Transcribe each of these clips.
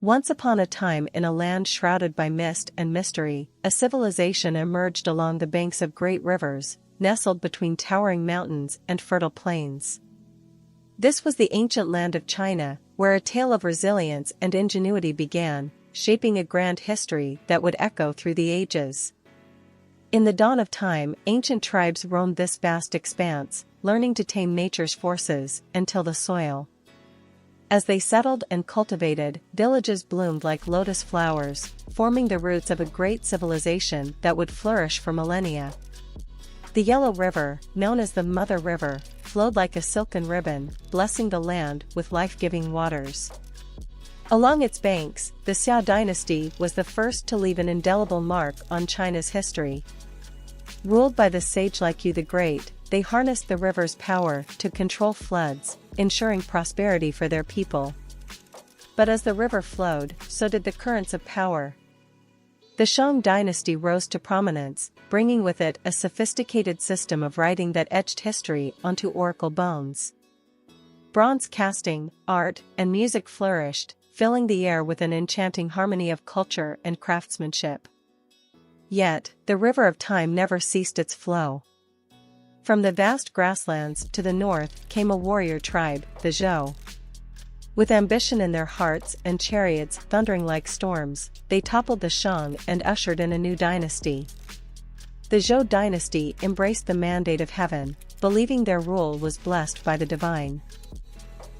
Once upon a time in a land shrouded by mist and mystery, a civilization emerged along the banks of great rivers, nestled between towering mountains and fertile plains. This was the ancient land of China, where a tale of resilience and ingenuity began, shaping a grand history that would echo through the ages. In the dawn of time, ancient tribes roamed this vast expanse, learning to tame nature's forces and till the soil. As they settled and cultivated, villages bloomed like lotus flowers, forming the roots of a great civilization that would flourish for millennia. The Yellow River, known as the Mother River, flowed like a silken ribbon, blessing the land with life-giving waters. Along its banks, the Xia dynasty was the first to leave an indelible mark on China's history. Ruled by the sage like Yu the Great, they harnessed the river's power to control floods, ensuring prosperity for their people. But as the river flowed, so did the currents of power. The Shang dynasty rose to prominence, bringing with it a sophisticated system of writing that etched history onto oracle bones. Bronze casting, art, and music flourished, filling the air with an enchanting harmony of culture and craftsmanship. Yet, the river of time never ceased its flow. From the vast grasslands to the north came a warrior tribe, the Zhou. With ambition in their hearts and chariots thundering like storms, they toppled the Shang and ushered in a new dynasty. The Zhou dynasty embraced the mandate of heaven, believing their rule was blessed by the divine.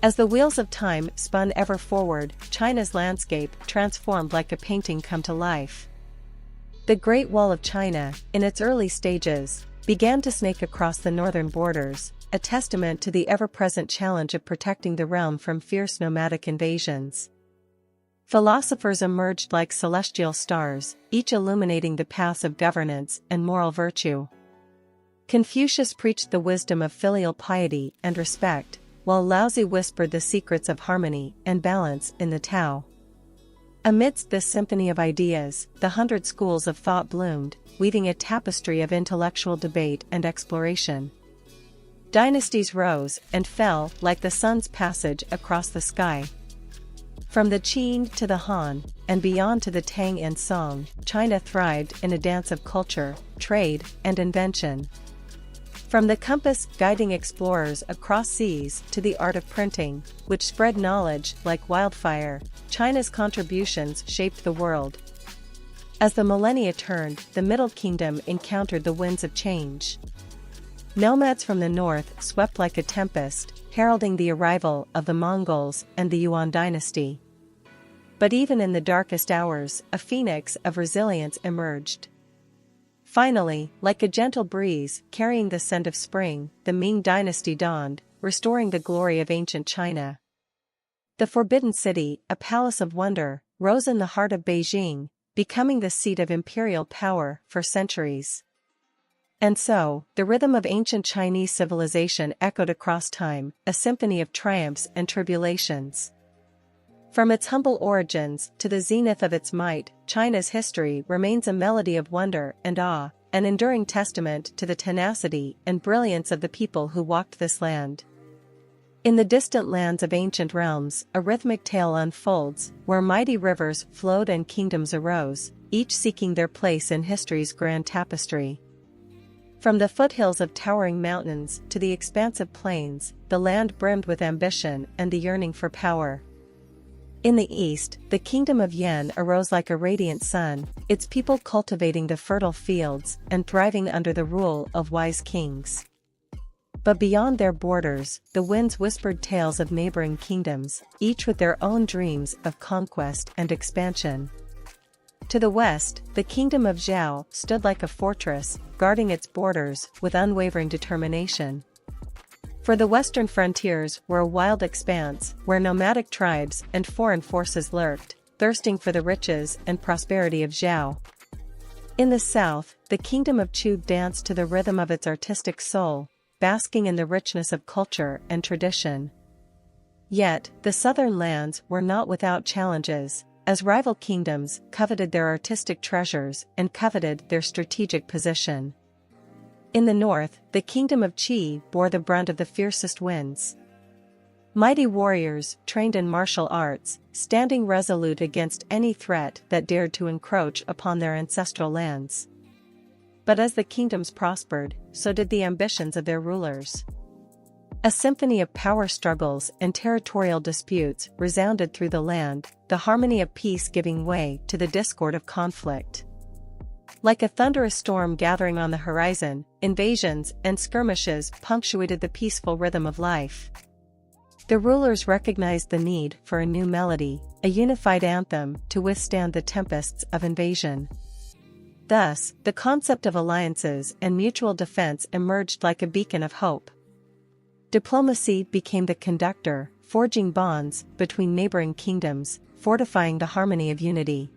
As the wheels of time spun ever forward, China's landscape transformed like a painting come to life. The Great Wall of China, in its early stages, began to snake across the northern borders, a testament to the ever-present challenge of protecting the realm from fierce nomadic invasions. Philosophers emerged like celestial stars, each illuminating the paths of governance and moral virtue. Confucius preached the wisdom of filial piety and respect, while Laozi whispered the secrets of harmony and balance in the Tao. Amidst this symphony of ideas, the 100 schools of thought bloomed, weaving a tapestry of intellectual debate and exploration. Dynasties rose and fell like the sun's passage across the sky. From the Qin to the Han, and beyond to the Tang and Song, China thrived in a dance of culture, trade, and invention. From the compass guiding explorers across seas to the art of printing, which spread knowledge like wildfire, China's contributions shaped the world. As the millennia turned, the Middle Kingdom encountered the winds of change. Nomads from the north swept like a tempest, heralding the arrival of the Mongols and the Yuan dynasty. But even in the darkest hours, a phoenix of resilience emerged. Finally, like a gentle breeze carrying the scent of spring, the Ming dynasty dawned, restoring the glory of ancient China. The Forbidden City, a palace of wonder, rose in the heart of Beijing, becoming the seat of imperial power for centuries. And so, the rhythm of ancient Chinese civilization echoed across time, a symphony of triumphs and tribulations. From its humble origins to the zenith of its might, China's history remains a melody of wonder and awe, an enduring testament to the tenacity and brilliance of the people who walked this land. In the distant lands of ancient realms, a rhythmic tale unfolds, where mighty rivers flowed and kingdoms arose, each seeking their place in history's grand tapestry. From the foothills of towering mountains to the expansive plains, the land brimmed with ambition and the yearning for power. In the east, the kingdom of Yan arose like a radiant sun, its people cultivating the fertile fields and thriving under the rule of wise kings. But beyond their borders, the winds whispered tales of neighboring kingdoms, each with their own dreams of conquest and expansion. To the west, the kingdom of Zhao stood like a fortress, guarding its borders with unwavering determination. For the western frontiers were a wild expanse where nomadic tribes and foreign forces lurked, thirsting for the riches and prosperity of Zhao. In the south, the kingdom of Chu danced to the rhythm of its artistic soul, basking in the richness of culture and tradition. Yet, the southern lands were not without challenges, as rival kingdoms coveted their artistic treasures and coveted their strategic position. In the north, the kingdom of Qi bore the brunt of the fiercest winds. Mighty warriors, trained in martial arts, standing resolute against any threat that dared to encroach upon their ancestral lands. But as the kingdoms prospered, so did the ambitions of their rulers. A symphony of power struggles and territorial disputes resounded through the land, the harmony of peace giving way to the discord of conflict. Like a thunderous storm gathering on the horizon, invasions and skirmishes punctuated the peaceful rhythm of life. The rulers recognized the need for a new melody, a unified anthem to withstand the tempests of invasion. Thus, the concept of alliances and mutual defense emerged like a beacon of hope. Diplomacy became the conductor, forging bonds between neighboring kingdoms, fortifying the harmony of unity.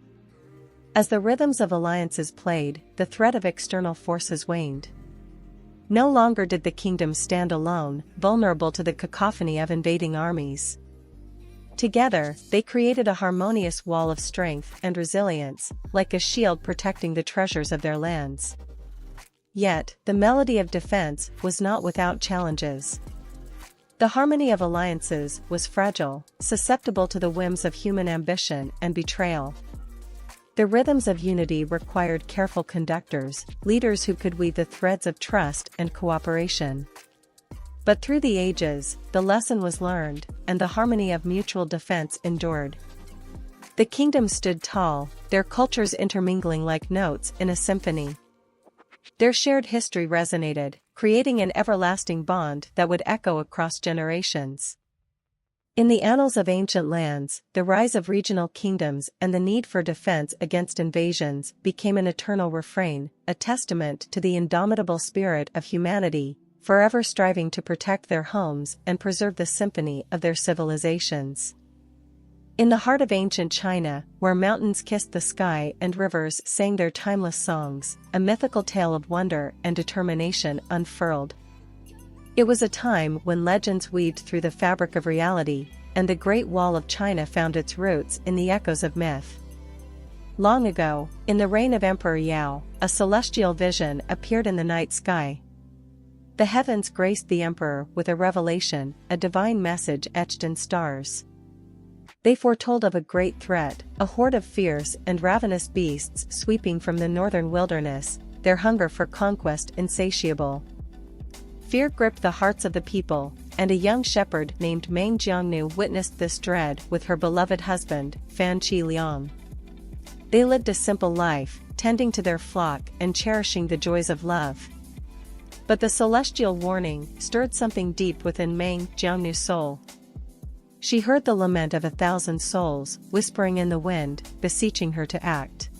As the rhythms of alliances played, the threat of external forces waned. No longer did the kingdoms stand alone, vulnerable to the cacophony of invading armies. Together, they created a harmonious wall of strength and resilience, like a shield protecting the treasures of their lands. Yet, the melody of defense was not without challenges. The harmony of alliances was fragile, susceptible to the whims of human ambition and betrayal. The rhythms of unity required careful conductors, leaders who could weave the threads of trust and cooperation. But through the ages, the lesson was learned, and the harmony of mutual defense endured. The kingdoms stood tall, their cultures intermingling like notes in a symphony. Their shared history resonated, creating an everlasting bond that would echo across generations. In the annals of ancient lands, the rise of regional kingdoms and the need for defense against invasions became an eternal refrain, a testament to the indomitable spirit of humanity, forever striving to protect their homes and preserve the symphony of their civilizations. In the heart of ancient China, where mountains kissed the sky and rivers sang their timeless songs, a mythical tale of wonder and determination unfurled. It was a time when legends weaved through the fabric of reality, and the Great Wall of China found its roots in the echoes of myth. Long ago, in the reign of Emperor Yao, a celestial vision appeared in the night sky. The heavens graced the emperor with a revelation, a divine message etched in stars. They foretold of a great threat, a horde of fierce and ravenous beasts sweeping from the northern wilderness, their hunger for conquest insatiable. Fear gripped the hearts of the people, and a young shepherd named Meng Jiangnu witnessed this dread with her beloved husband, Fan Qi Liang. They lived a simple life, tending to their flock and cherishing the joys of love. But the celestial warning stirred something deep within Meng Jiangnu's soul. She heard the lament of 1,000 souls, whispering in the wind, beseeching her to act.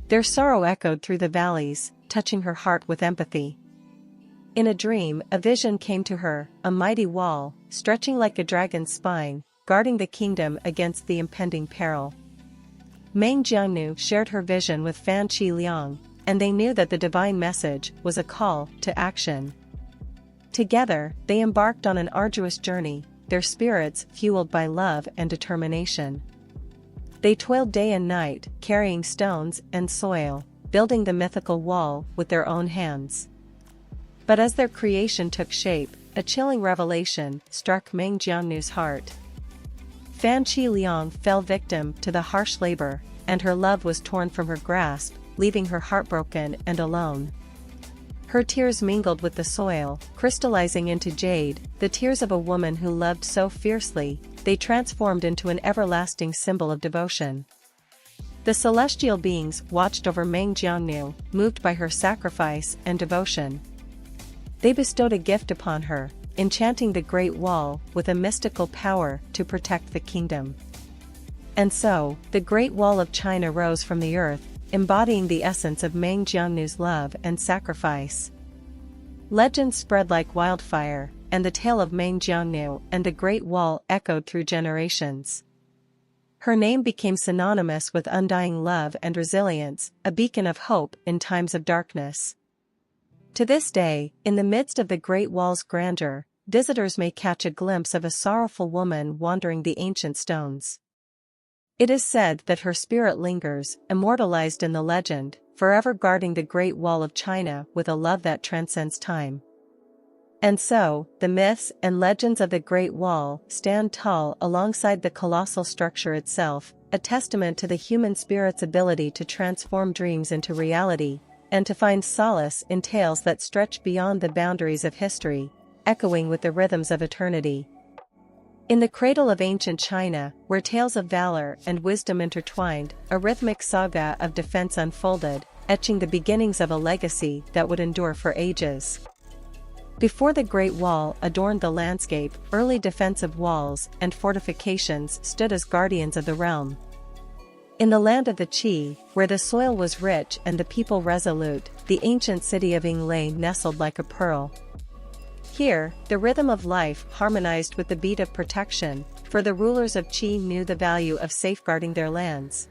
Their sorrow echoed through the valleys, touching her heart with empathy. In a dream, a vision came to her, a mighty wall, stretching like a dragon's spine, guarding the kingdom against the impending peril. Meng Jiangnu shared her vision with Fan Qi Liang, and they knew that the divine message was a call to action. Together, they embarked on an arduous journey, their spirits fueled by love and determination. They toiled day and night, carrying stones and soil, building the mythical wall with their own hands. But as their creation took shape, a chilling revelation struck Meng Jiangnu's heart. Fan Qi Liang fell victim to the harsh labor, and her love was torn from her grasp, leaving her heartbroken and alone. Her tears mingled with the soil, crystallizing into jade, the tears of a woman who loved so fiercely, they transformed into an everlasting symbol of devotion. The celestial beings watched over Meng Jiangnu, moved by her sacrifice and devotion. They bestowed a gift upon her, enchanting the Great Wall with a mystical power to protect the kingdom. And so, the Great Wall of China rose from the earth, embodying the essence of Meng Jiangnu's love and sacrifice. Legends spread like wildfire, and the tale of Meng Jiangnu and the Great Wall echoed through generations. Her name became synonymous with undying love and resilience, a beacon of hope in times of darkness. To this day, in the midst of the Great Wall's grandeur, visitors may catch a glimpse of a sorrowful woman wandering the ancient stones. It is said that her spirit lingers, immortalized in the legend, forever guarding the Great Wall of China with a love that transcends time. And so, the myths and legends of the Great Wall stand tall alongside the colossal structure itself, a testament to the human spirit's ability to transform dreams into reality, and to find solace in tales that stretch beyond the boundaries of history, echoing with the rhythms of eternity. In the cradle of ancient China, where tales of valor and wisdom intertwined, a rhythmic saga of defense unfolded, etching the beginnings of a legacy that would endure for ages. Before the Great Wall adorned the landscape, early defensive walls and fortifications stood as guardians of the realm. In the land of the Qi, where the soil was rich and the people resolute, the ancient city of Ying lay nestled like a pearl. Here, the rhythm of life harmonized with the beat of protection, for the rulers of Qi knew the value of safeguarding their lands.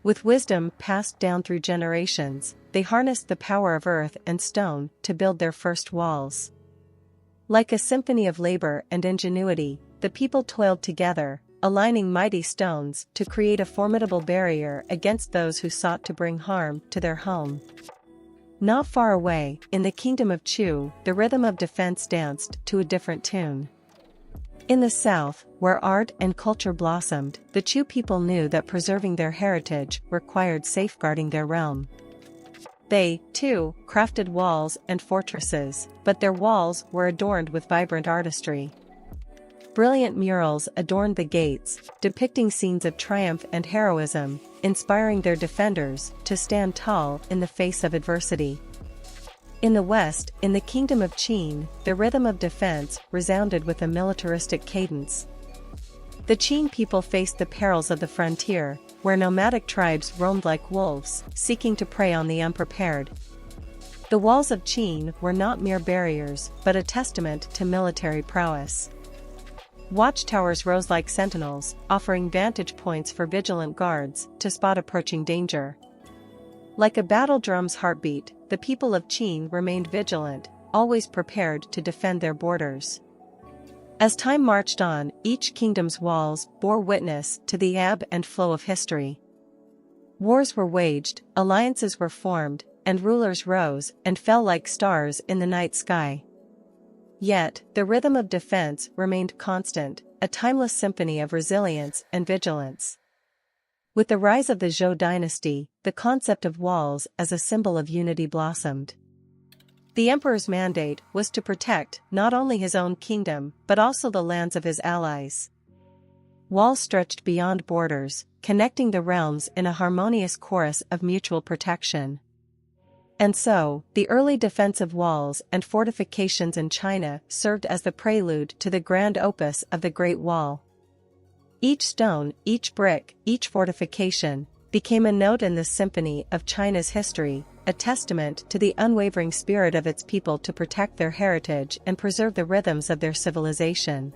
With wisdom passed down through generations, they harnessed the power of earth and stone to build their first walls. Like a symphony of labor and ingenuity, the people toiled together, aligning mighty stones to create a formidable barrier against those who sought to bring harm to their home. Not far away, in the kingdom of Chu, the rhythm of defense danced to a different tune. In the south, where art and culture blossomed, the Chu people knew that preserving their heritage required safeguarding their realm. They, too, crafted walls and fortresses, but their walls were adorned with vibrant artistry. Brilliant murals adorned the gates, depicting scenes of triumph and heroism, inspiring their defenders to stand tall in the face of adversity. In the west, in the kingdom of Qin, the rhythm of defense resounded with a militaristic cadence. The Qin people faced the perils of the frontier, where nomadic tribes roamed like wolves, seeking to prey on the unprepared. The walls of Qin were not mere barriers, but a testament to military prowess. Watchtowers rose like sentinels, offering vantage points for vigilant guards to spot approaching danger. Like a battle drum's heartbeat, the people of Qin remained vigilant, always prepared to defend their borders. As time marched on, each kingdom's walls bore witness to the ebb and flow of history. Wars were waged, alliances were formed, and rulers rose and fell like stars in the night sky. Yet, the rhythm of defense remained constant, a timeless symphony of resilience and vigilance. With the rise of the Zhou dynasty, the concept of walls as a symbol of unity blossomed. The emperor's mandate was to protect not only his own kingdom but also the lands of his allies. Walls stretched beyond borders, connecting the realms in a harmonious chorus of mutual protection. And so, the early defensive walls and fortifications in China served as the prelude to the grand opus of the Great Wall. Each stone, each brick, each fortification, became a note in the symphony of China's history, a testament to the unwavering spirit of its people to protect their heritage and preserve the rhythms of their civilization.